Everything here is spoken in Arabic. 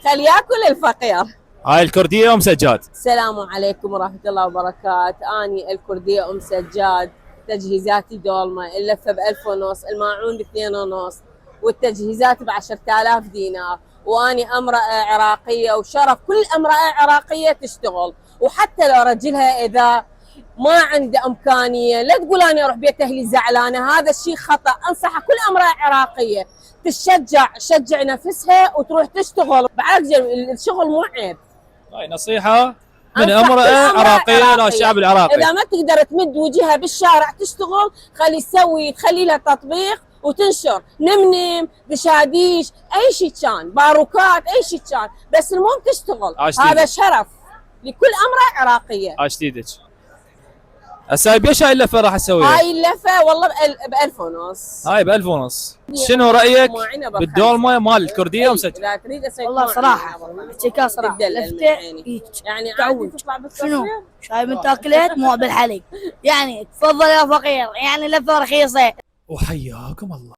خلي ياكل الفقير. هاي الكرديه ام سجاد. السلام عليكم ورحمة الله وبركاته. أني الكردية أم سجاد، تجهيزاتي دولمة، اللفة ب1500، الماعون ب2.5، والتجهيزات ب10,000 دينار. وأني امرأة عراقية، وشرف كل امرأة عراقية تشتغل. وحتى لو رجلها إذا ما عنده إمكانية، لا تقول أنا أروح بيت أهلي زعلانة، هذا الشيء خطأ. أنصح كل امرأة عراقية تشجع نفسها وتروح تشتغل، بعد الشغل مو عيب. هاي نصيحه من أنصح كل امراه عراقيه للشعب العراقي. إذا ما تقدر تمد وجهها بالشارع تشتغل، تخلي لها تطبيق وتنشر نمنم، دشاديش، أي شيء كان، باروكات، أي شيء كان، بس المهم تشتغل. هذا شرف لكل امرأة عراقية. عاش ايدك. هسه بيش هاي اللفه راح اسويها؟ هاي اللفة والله ب1500. هاي ب1500. شنو رايك ماعنة بالدولمه مال الكرديه ام سجاد؟ لا تريد اسوي والله صراحة شيكا صراحة تدلل يعني عادي تطلع بالتصوير. شنو؟ شاي من تاكلت مو بالحليب. يعني تفضل يا فقير، يعني لفة رخيصة. وحياكم الله.